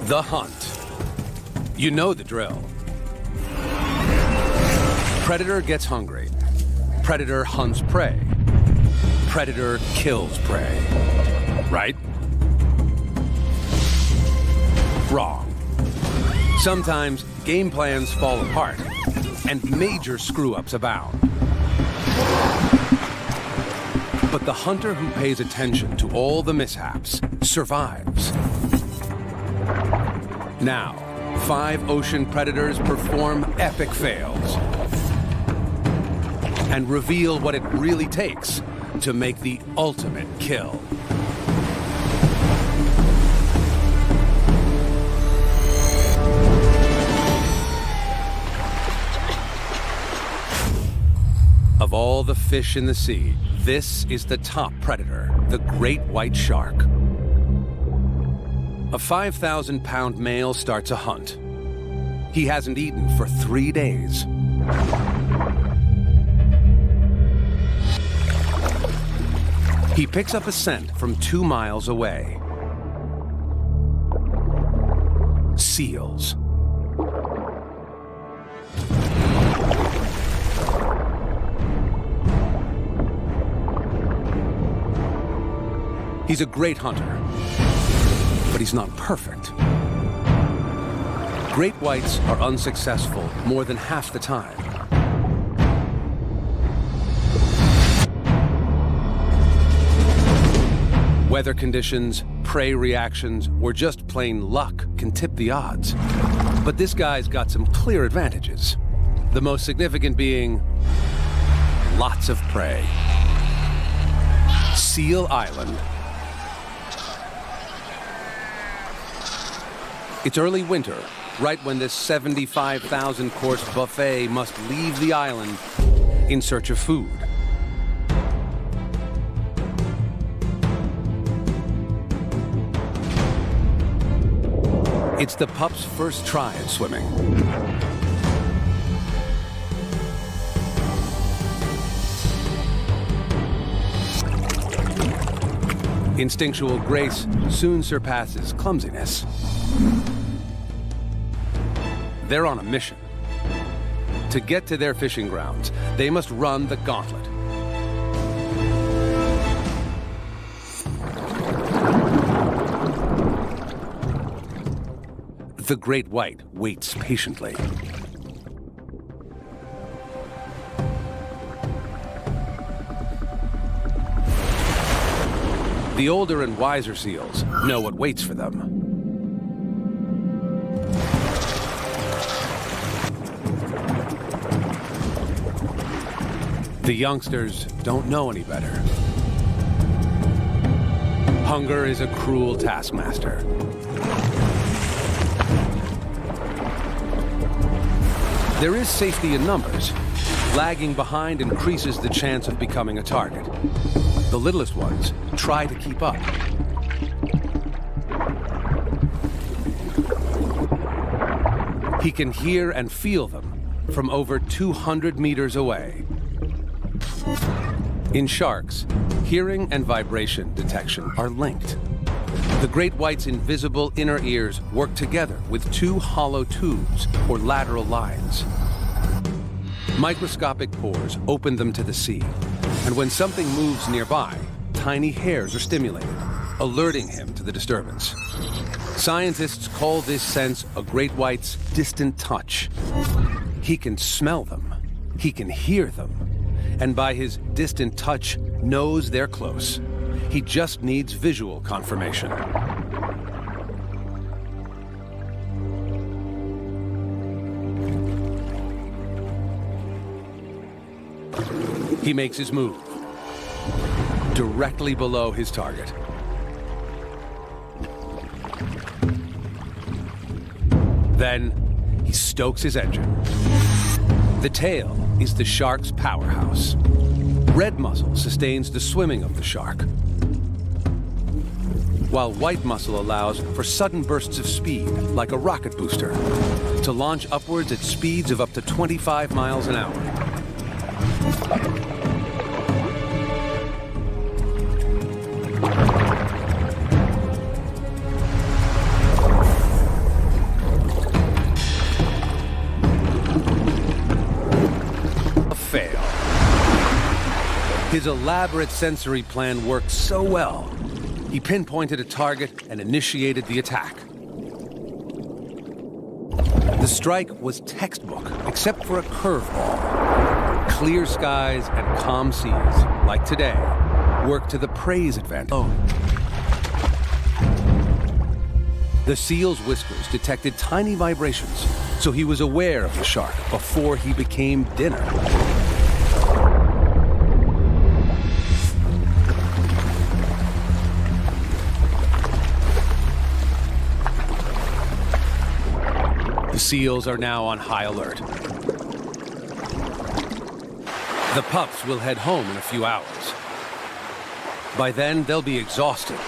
The hunt. You know the drill. Predator gets hungry. Predator hunts prey. Predator kills prey. Right? Wrong. Sometimes game plans fall apart and major screw-ups abound. But the hunter who pays attention to all the mishaps survives. Now, 5 ocean predators perform epic fails and reveal what it really takes to make the ultimate kill. Of all the fish in the sea, this is the top predator, the great white shark. A 5,000-pound male starts a hunt. He hasn't eaten for 3 days. He picks up a scent from 2 miles away. Seals. He's a great hunter, but he's not perfect. Great whites are unsuccessful more than half the time. Weather conditions, prey reactions, or just plain luck can tip the odds. But this guy's got some clear advantages. The most significant being lots of prey. Seal Island. It's early winter, right when this 75,000-course buffet must leave the island in search of food. It's the pup's first try at swimming. Instinctual grace soon surpasses clumsiness. They're on a mission. To get to their fishing grounds, they must run the gauntlet. The great white waits patiently. The older and wiser seals know what waits for them. The youngsters don't know any better. Hunger is a cruel taskmaster. There is safety in numbers. Lagging behind increases the chance of becoming a target. The littlest ones try to keep up. He can hear and feel them from over 200 meters away. In sharks, hearing and vibration detection are linked. The great white's invisible inner ears work together with 2 hollow tubes or lateral lines. Microscopic pores open them to the sea, and when something moves nearby, tiny hairs are stimulated, alerting him to the disturbance. Scientists call this sense a great white's distant touch. He can smell them, he can hear them, and by his distant touch knows they're close. He just needs visual confirmation. He makes his move, directly below his target. Then, he stokes his engine. The tail is the shark's powerhouse. Red muscle sustains the swimming of the shark, while white muscle allows for sudden bursts of speed, like a rocket booster, to launch upwards at speeds of up to 25 miles an hour. His elaborate sensory plan worked so well. He pinpointed a target and initiated the attack. The strike was textbook, except for a curveball. Clear skies and calm seas, like today, worked to the prey's advantage. The seal's whiskers detected tiny vibrations, so he was aware of the shark before he became dinner. The seals are now on high alert. The pups will head home in a few hours. By then, they'll be exhausted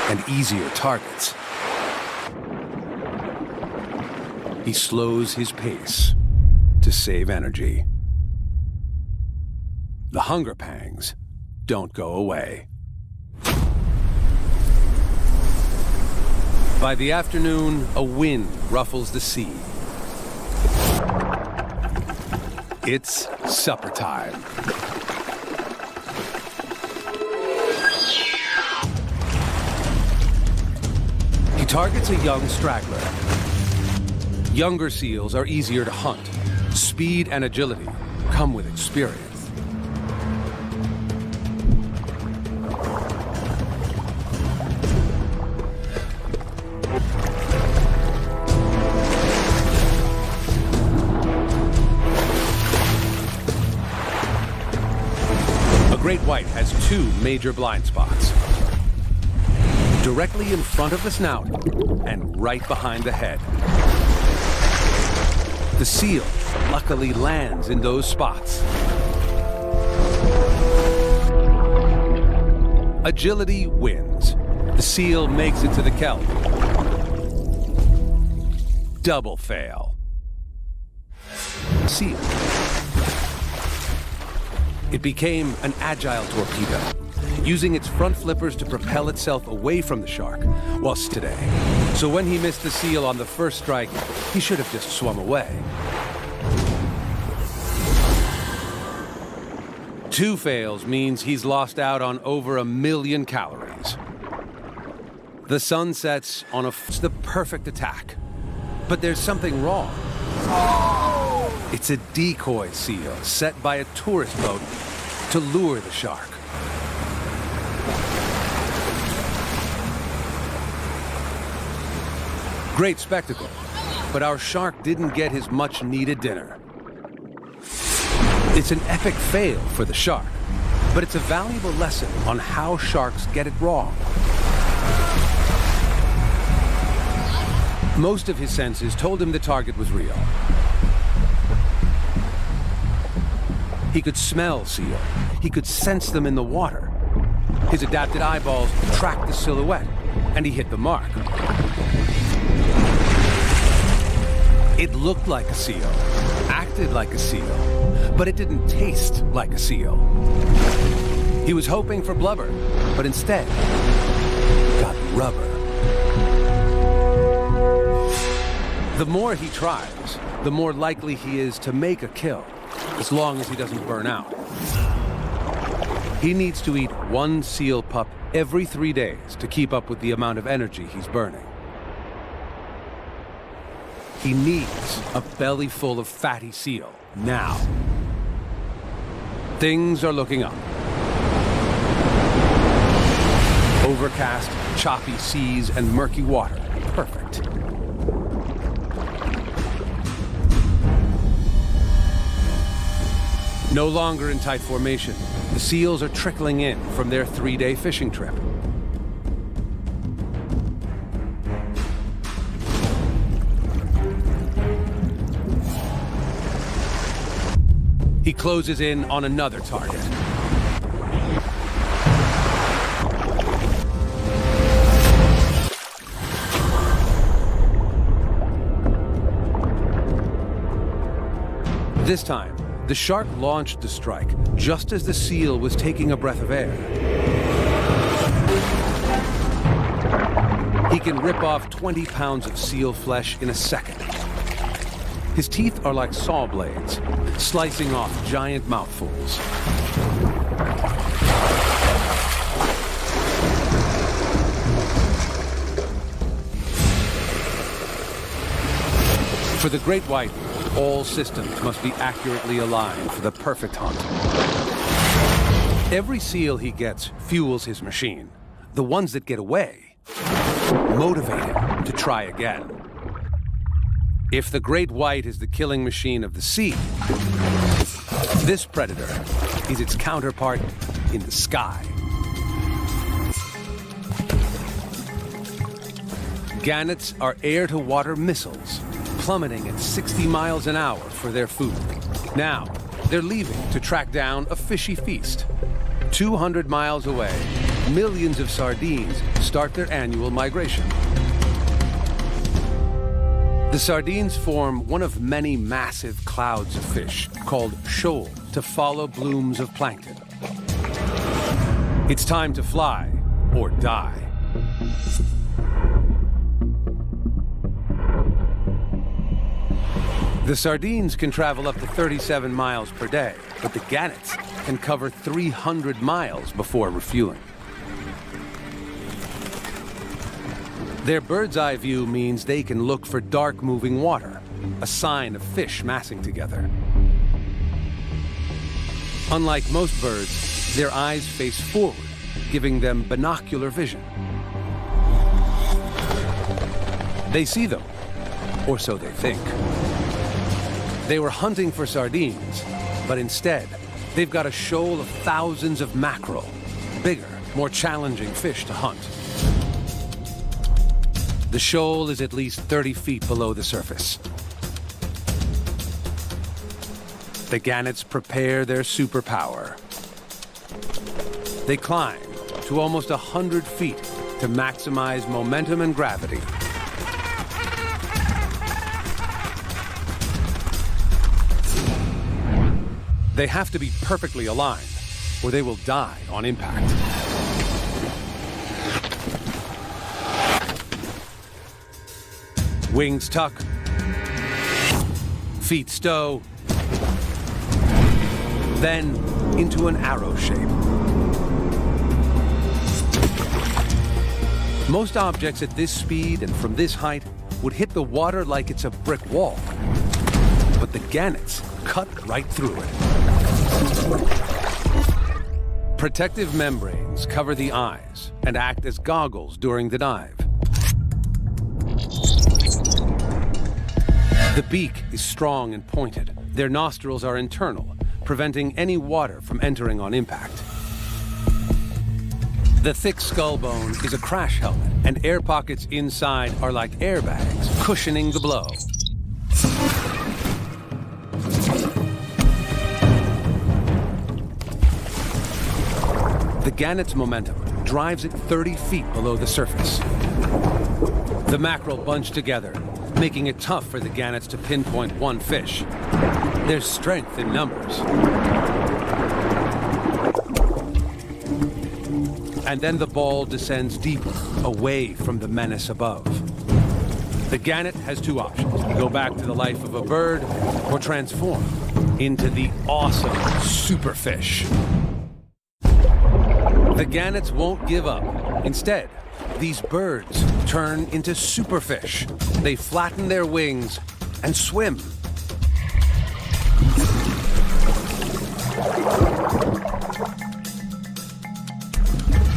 and easier targets. He slows his pace to save energy. The hunger pangs don't go away. By the afternoon, a wind ruffles the sea. It's supper time. He targets a young straggler. Younger seals are easier to hunt. Speed and agility come with experience. Great white has two major blind spots. Directly in front of the snout and right behind the head. The seal luckily lands in those spots. Agility wins. The seal makes it to the kelp. Double fail. Seal. It became an agile torpedo, using its front flippers to propel itself away from the shark, whilst today. So when he missed the seal on the first strike, he should have just swum away. 2 fails means he's lost out on over 1 million calories. The sun sets on the perfect attack. But there's something wrong. It's a decoy seal set by a tourist boat to lure the shark. Great spectacle, but our shark didn't get his much-needed dinner. It's an epic fail for the shark, but it's a valuable lesson on how sharks get it wrong. Most of his senses told him the target was real. He could smell seal. He could sense them in the water. His adapted eyeballs tracked the silhouette, and he hit the mark. It looked like a seal, acted like a seal, but it didn't taste like a seal. He was hoping for blubber, but instead got rubber. The more he tries, the more likely he is to make a kill, as long as he doesn't burn out. He needs to eat 1 seal pup every 3 days to keep up with the amount of energy he's burning. He needs a belly full of fatty seal now. Things are looking up. Overcast, choppy seas, and murky water. Perfect. No longer in tight formation, the seals are trickling in from their 3-day fishing trip. He closes in on another target. This time, the shark launched the strike just as the seal was taking a breath of air. He can rip off 20 pounds of seal flesh in a second. His teeth are like saw blades, slicing off giant mouthfuls. For the great white, all systems must be accurately aligned for the perfect hunt. Every seal he gets fuels his machine. The ones that get away motivate him to try again. If the great white is the killing machine of the sea, this predator is its counterpart in the sky. Gannets are air-to-water missiles, plummeting at 60 miles an hour for their food. Now, they're leaving to track down a fishy feast. 200 miles away, millions of sardines start their annual migration. The sardines form one of many massive clouds of fish, called shoal, to follow blooms of plankton. It's time to fly or die. The sardines can travel up to 37 miles per day, but the gannets can cover 300 miles before refueling. Their bird's-eye view means they can look for dark moving water, a sign of fish massing together. Unlike most birds, their eyes face forward, giving them binocular vision. They see them, or so they think. They were hunting for sardines, but instead, they've got a shoal of thousands of mackerel, bigger, more challenging fish to hunt. The shoal is at least 30 feet below the surface. The gannets prepare their superpower. They climb to almost 100 feet to maximize momentum and gravity. They have to be perfectly aligned, or they will die on impact. Wings tuck, feet stow, then into an arrow shape. Most objects at this speed and from this height would hit the water like it's a brick wall. But the gannets cut right through it. Protective membranes cover the eyes and act as goggles during the dive. The beak is strong and pointed. Their nostrils are internal, preventing any water from entering on impact. The thick skull bone is a crash helmet, and air pockets inside are like airbags, cushioning the blow. The gannet's momentum drives it 30 feet below the surface. The mackerel bunch together, making it tough for the gannets to pinpoint one fish. There's strength in numbers. And then the ball descends deeper, away from the menace above. The gannet has two options: go back to the life of a bird, or transform into the awesome superfish. The gannets won't give up. Instead, these birds turn into superfish. They flatten their wings and swim.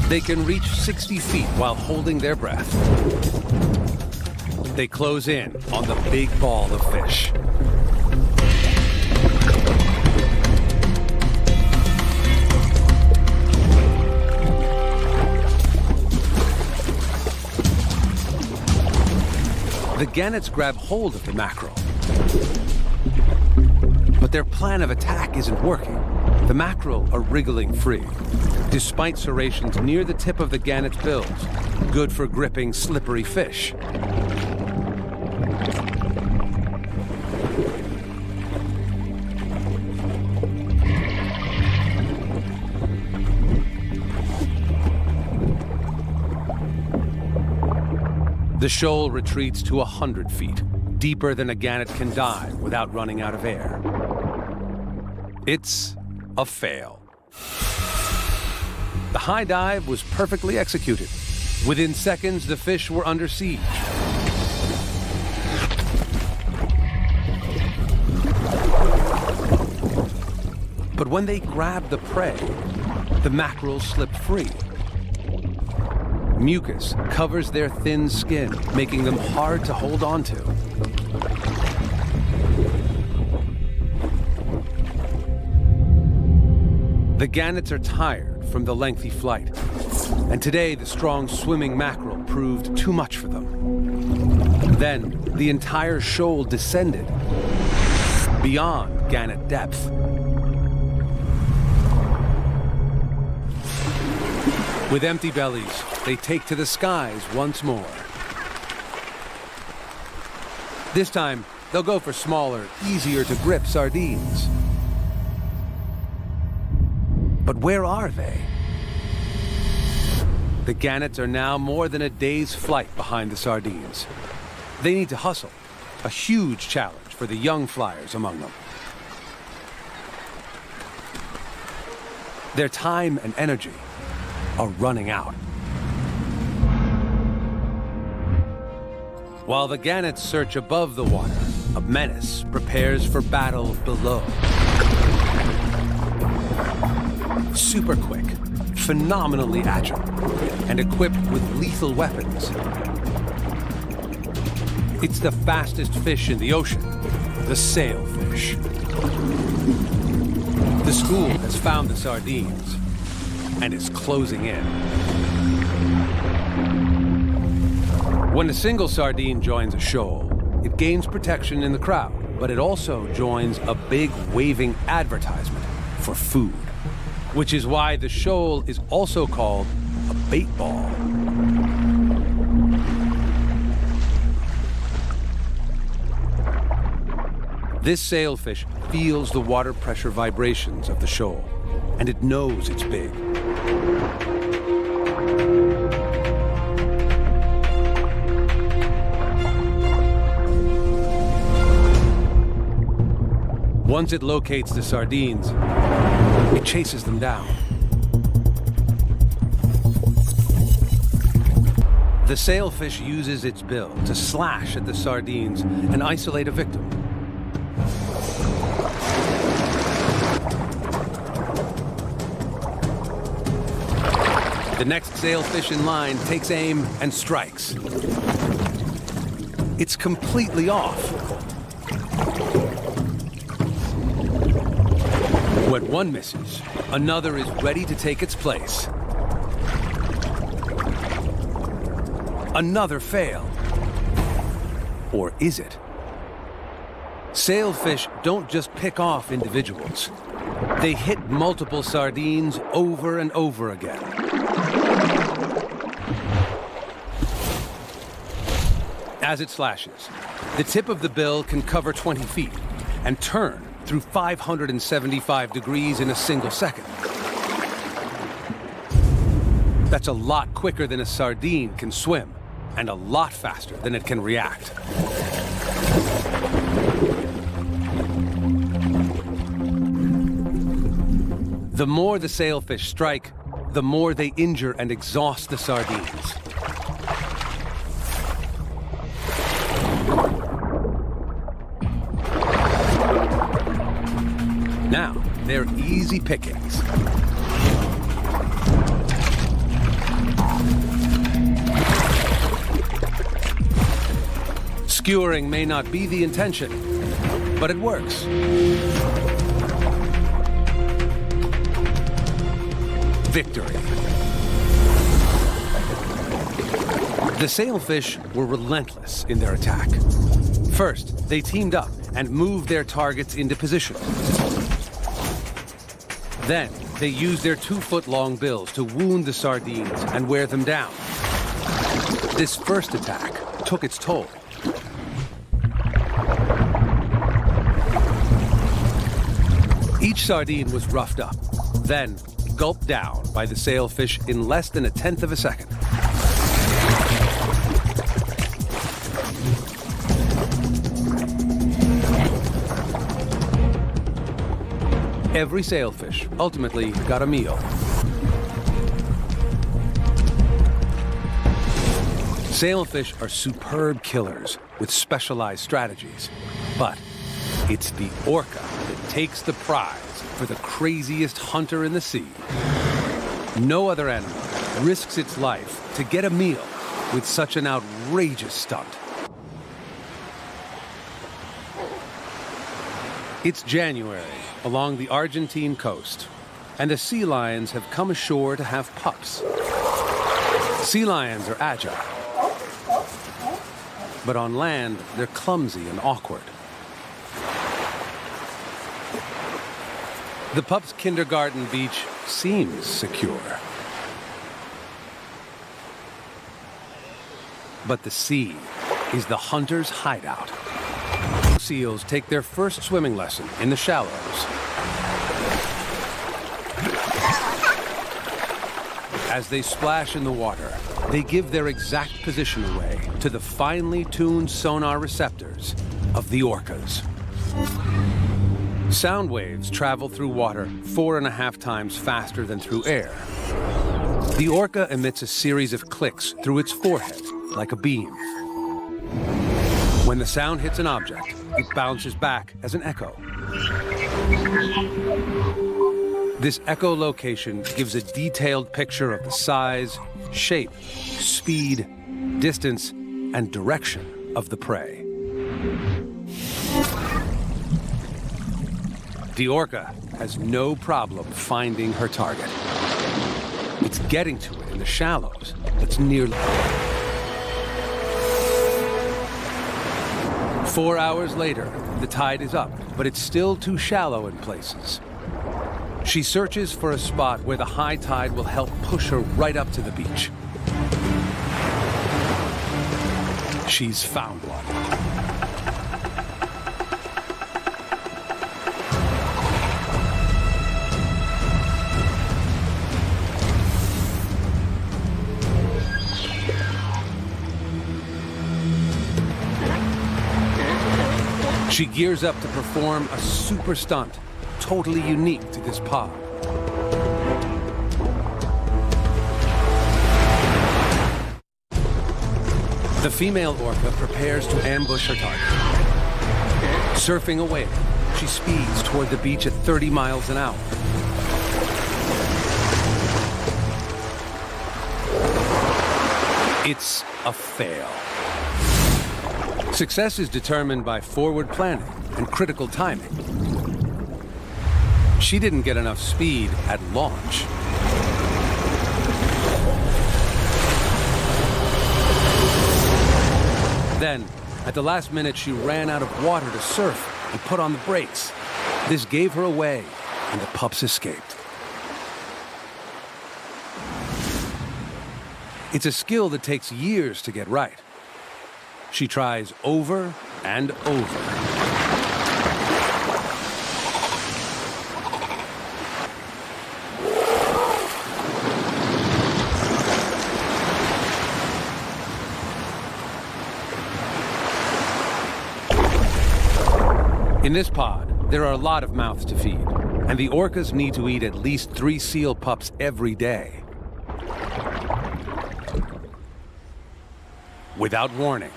They can reach 60 feet while holding their breath. They close in on the big ball of fish. The gannets grab hold of the mackerel. But their plan of attack isn't working. The mackerel are wriggling free, despite serrations near the tip of the gannet's bills, good for gripping slippery fish. The shoal retreats to 100 feet, deeper than a gannet can dive without running out of air. It's a fail. The high dive was perfectly executed. Within seconds, the fish were under siege. But when they grabbed the prey, the mackerel slipped free. Mucus covers their thin skin, making them hard to hold on to. The gannets are tired from the lengthy flight, and today the strong swimming mackerel proved too much for them. Then the entire shoal descended beyond gannet depth. With empty bellies, they take to the skies once more. This time, they'll go for smaller, easier-to-grip sardines. But where are they? The gannets are now more than a day's flight behind the sardines. They need to hustle, a huge challenge for the young flyers among them. Their time and energy are running out. While the gannets search above the water, a menace prepares for battle below. Super quick, phenomenally agile, and equipped with lethal weapons. It's the fastest fish in the ocean, the sailfish. The school has found the sardines and is closing in. When a single sardine joins a shoal, it gains protection in the crowd, but it also joins a big waving advertisement for food, which is why the shoal is also called a bait ball. This sailfish feels the water pressure vibrations of the shoal, and it knows it's big. Once it locates the sardines, it chases them down. The sailfish uses its bill to slash at the sardines and isolate a victim. The next sailfish in line takes aim and strikes. It's completely off. When one misses, another is ready to take its place. Another fail. Or is it? Sailfish don't just pick off individuals. They hit multiple sardines over and over again. As it slashes, the tip of the bill can cover 20 feet and turn through 575 degrees in a single second. That's a lot quicker than a sardine can swim, and a lot faster than it can react. The more the sailfish strike, the more they injure and exhaust the sardines. Now, they're easy pickings. Skewering may not be the intention, but it works. Victory. The sailfish were relentless in their attack. First, they teamed up and moved their targets into position. Then, they used their 2-foot-long bills to wound the sardines and wear them down. This first attack took its toll. Each sardine was roughed up, then gulped down by the sailfish in less than 1/10 of a second. Every sailfish ultimately got a meal. Sailfish are superb killers with specialized strategies. But it's the orca that takes the prize for the craziest hunter in the sea. No other animal risks its life to get a meal with such an outrageous stunt. It's January along the Argentine coast, and the sea lions have come ashore to have pups. Sea lions are agile, but on land, they're clumsy and awkward. The pup's kindergarten beach seems secure. But the sea is the hunter's hideout. Seals take their first swimming lesson in the shallows. As they splash in the water, they give their exact position away to the finely tuned sonar receptors of the orcas. Sound waves travel through water 4.5 times faster than through air. The orca emits a series of clicks through its forehead, like a beam. When the sound hits an object, it bounces back as an echo. This echolocation gives a detailed picture of the size, shape, speed, distance, and direction of the prey. The orca has no problem finding her target. It's getting to it in the shallows that's nearly... 4 hours later, the tide is up, but it's still too shallow in places. She searches for a spot where the high tide will help push her right up to the beach. She's found one. She gears up to perform a super stunt, totally unique to this pod. The female orca prepares to ambush her target. Surfing a wave, she speeds toward the beach at 30 miles an hour. It's a fail. Success is determined by forward planning and critical timing. She didn't get enough speed at launch. Then, at the last minute, she ran out of water to surf and put on the brakes. This gave her away, and the pups escaped. It's a skill that takes years to get right. She tries over and over. In this pod, there are a lot of mouths to feed, and the orcas need to eat at least 3 seal pups every day. Without warning,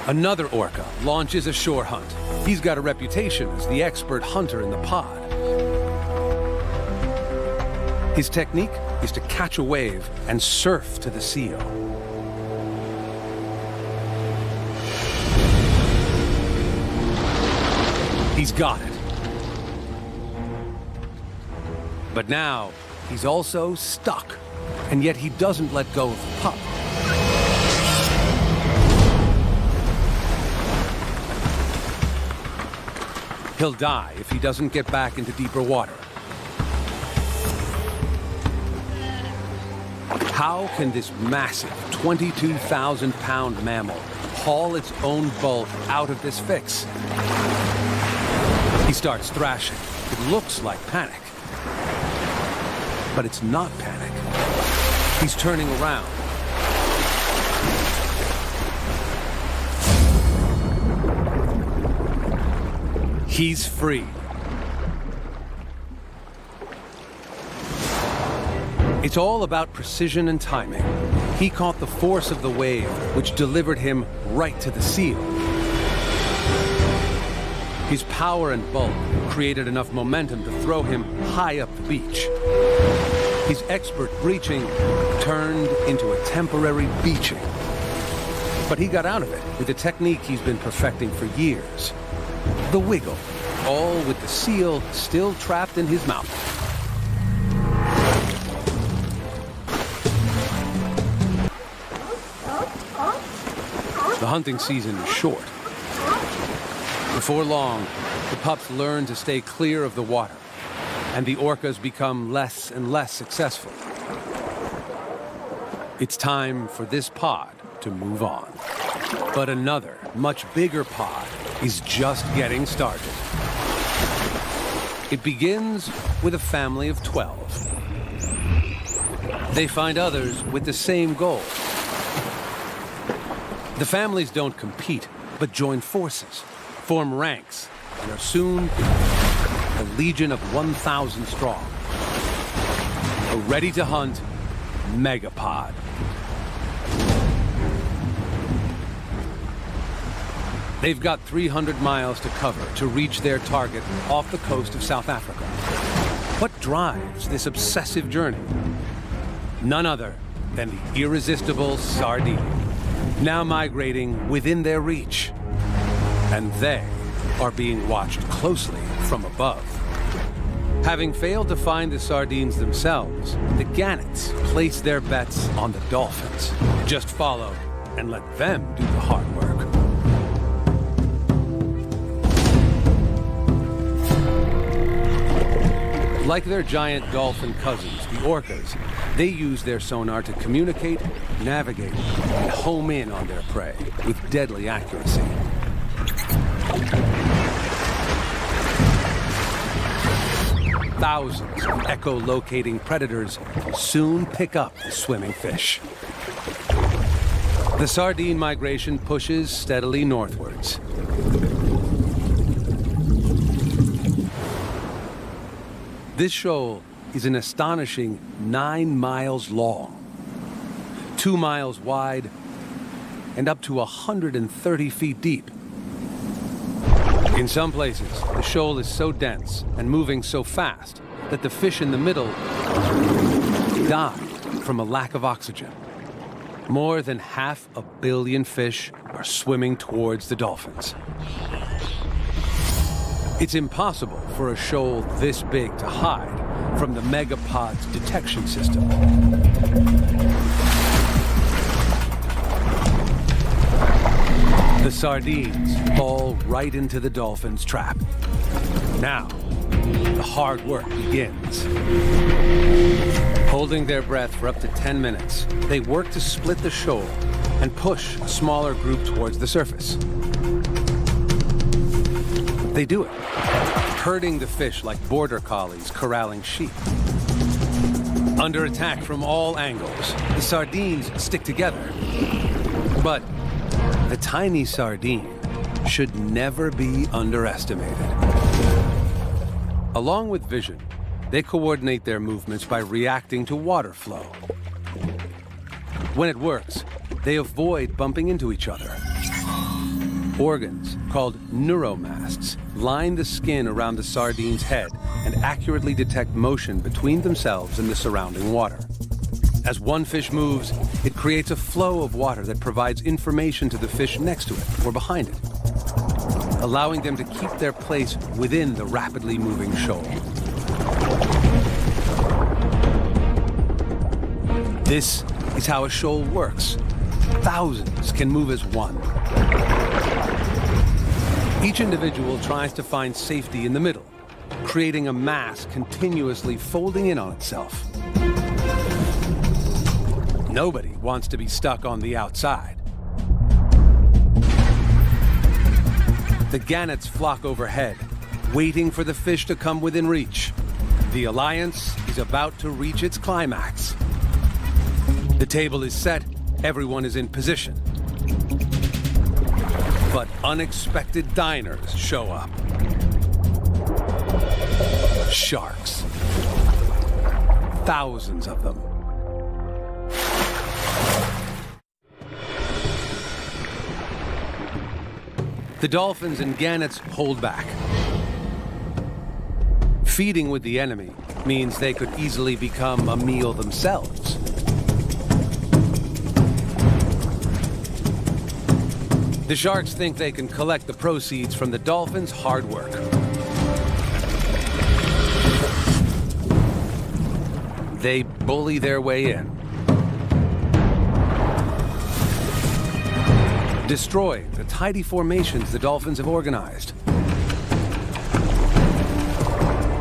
another orca launches a shore hunt. He's got a reputation as the expert hunter in the pod. His technique is to catch a wave and surf to the seal. He's got it. But now, he's also stuck, and yet he doesn't let go of the pup. He'll die if he doesn't get back into deeper water. How can this massive 22,000-pound mammal haul its own bulk out of this fix? He starts thrashing. It looks like panic. But it's not panic. He's turning around. He's free. It's all about precision and timing. He caught the force of the wave, which delivered him right to the seal. His power and bulk created enough momentum to throw him high up the beach. His expert breaching turned into a temporary beaching. But he got out of it with a technique he's been perfecting for years. The wiggle, all with the seal still trapped in his mouth. The hunting season is short. Before long, the pups learn to stay clear of the water, and the orcas become less and less successful. It's time for this pod to move on. But another, much bigger pod is just getting started. It begins with a family of 12. They find others with the same goal. The families don't compete, but join forces, form ranks, and are soon a legion of 1,000 strong. A ready-to-hunt megapod. They've got 300 miles to cover to reach their target off the coast of South Africa. What drives this obsessive journey? None other than the irresistible sardine, now migrating within their reach. And they are being watched closely from above. Having failed to find the sardines themselves, the gannets place their bets on the dolphins. Just follow and let them do the hard work. Like their giant dolphin cousins, the orcas, they use their sonar to communicate, navigate, and home in on their prey with deadly accuracy. Thousands of echolocating predators will soon pick up the swimming fish. The sardine migration pushes steadily northwards. This shoal is an astonishing 9 miles long, 2 miles wide, and up to 130 feet deep. In some places, the shoal is so dense and moving so fast that the fish in the middle die from a lack of oxygen. More than 500 million fish are swimming towards the dolphins. It's impossible for a shoal this big to hide from the megapod's detection system. The sardines fall right into the dolphins' trap. Now, the hard work begins. Holding their breath for up to 10 minutes, they work to split the shoal and push a smaller group towards the surface. They do it, herding the fish like border collies corralling sheep. Under attack from all angles, the sardines stick together. But the tiny sardine should never be underestimated. Along with vision, they coordinate their movements by reacting to water flow. When it works, they avoid bumping into each other. Organs, called neuromasts, line the skin around the sardine's head and accurately detect motion between themselves and the surrounding water. As one fish moves, it creates a flow of water that provides information to the fish next to it or behind it, allowing them to keep their place within the rapidly moving shoal. This is how a shoal works. Thousands can move as one. Each individual tries to find safety in the middle, creating a mass continuously folding in on itself. Nobody wants to be stuck on the outside. The gannets flock overhead, waiting for the fish to come within reach. The alliance is about to reach its climax. The table is set, everyone is in position. But unexpected diners show up. Sharks. Thousands of them, The dolphins and gannets hold back. Feeding with the enemy means they could easily become a meal themselves. The sharks think they can collect the proceeds from the dolphins' hard work. They bully their way in, destroying the tidy formations the dolphins have organized.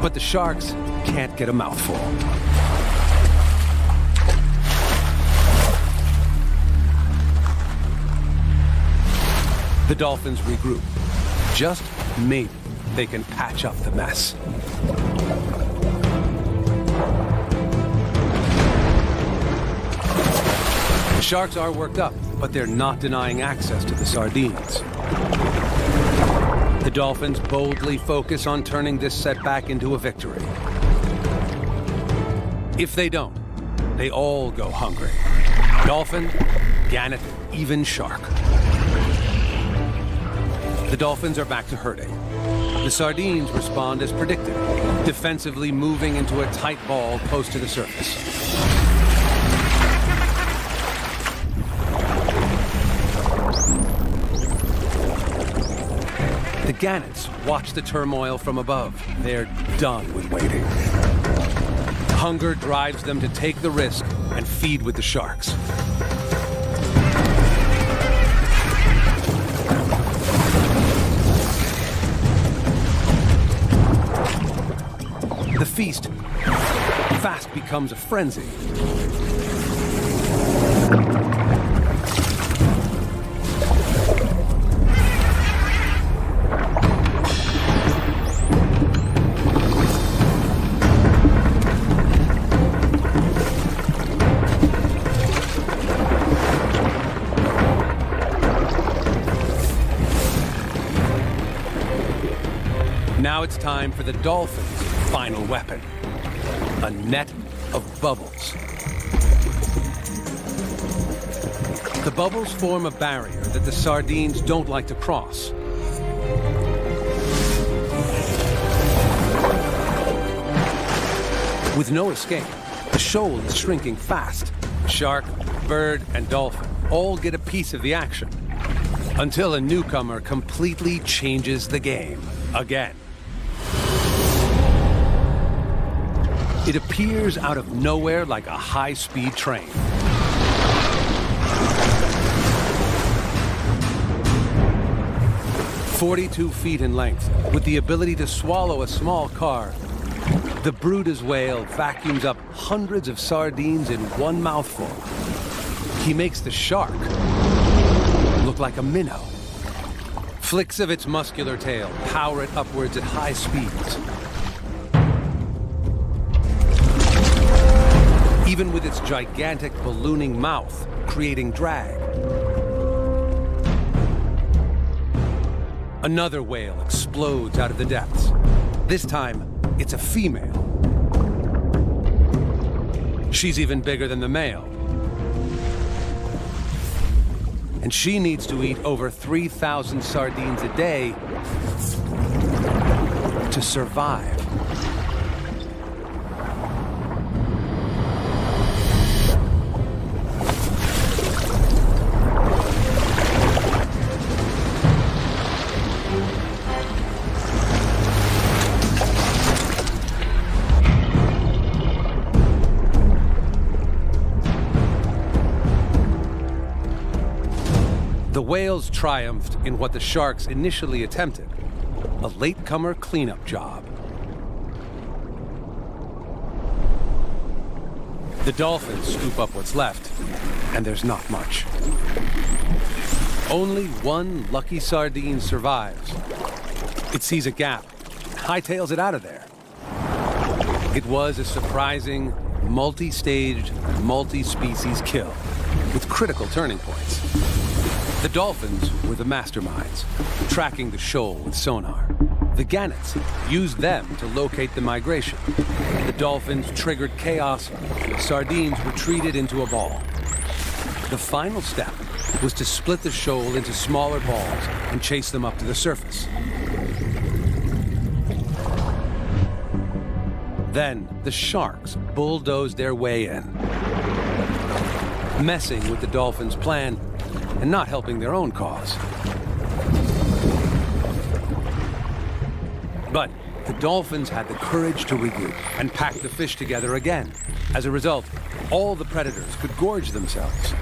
But the sharks can't get a mouthful. The dolphins regroup. Just maybe they can patch up the mess. The sharks are worked up, but they're not denying access to the sardines. The dolphins boldly focus on turning this setback into a victory. If they don't, they all go hungry. Dolphin, gannet, even shark. The dolphins are back to herding. The sardines respond as predicted, defensively moving into a tight ball close to the surface. The gannets watch the turmoil from above. They're done with waiting. Hunger drives them to take the risk and feed with the sharks. The feast fast becomes a frenzy. Now it's time for the dolphins' final weapon, a net of bubbles. The bubbles form a barrier that the sardines don't like to cross. With no escape, the shoal is shrinking fast. Shark, bird, and dolphin all get a piece of the action, until a newcomer completely changes the game again. It appears out of nowhere like a high-speed train. "42 feet in length, with the ability to swallow a small car, the Brutus whale vacuums up hundreds of sardines in one mouthful. He makes the shark look like a minnow. Flicks of its muscular tail power it upwards at high speeds. Even with its gigantic ballooning mouth, creating drag. Another whale explodes out of the depths. This time, it's a female. She's even bigger than the male. And she needs to eat over 3,000 sardines a day to survive. The whales triumphed in what the sharks initially attempted, a latecomer cleanup job. The dolphins scoop up what's left, and there's not much. Only one lucky sardine survives. It sees a gap, hightails it out of there. It was a surprising, multi-staged, multi-species kill, with critical turning points. The dolphins were the masterminds, tracking the shoal with sonar. The gannets used them to locate the migration. The dolphins triggered chaos, and the sardines retreated into a ball. The final step was to split the shoal into smaller balls and chase them up to the surface. Then the sharks bulldozed their way in, messing with the dolphins' plan and not helping their own cause. But the dolphins had the courage to regroup and pack the fish together again. As a result, all the predators could gorge themselves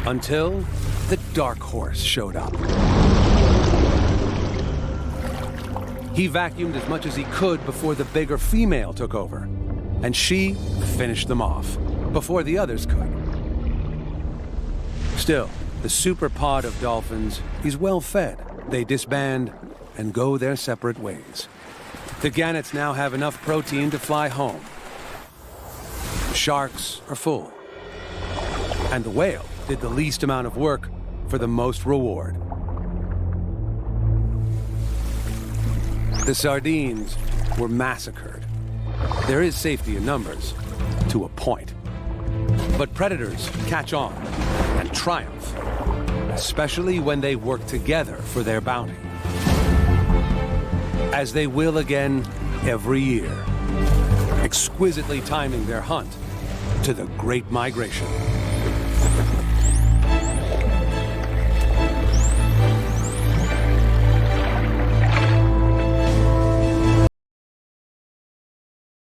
until the dark horse showed up. He vacuumed as much as he could before the bigger female took over, and she finished them off before the others could. Still, the super pod of dolphins is well fed. They disband and go their separate ways. The gannets now have enough protein to fly home. The sharks are full. And the whale did the least amount of work for the most reward. The sardines were massacred. There is safety in numbers, to a point. But predators catch on and triumph, especially when they work together for their bounty. As they will again every year, exquisitely timing their hunt to the Great Migration.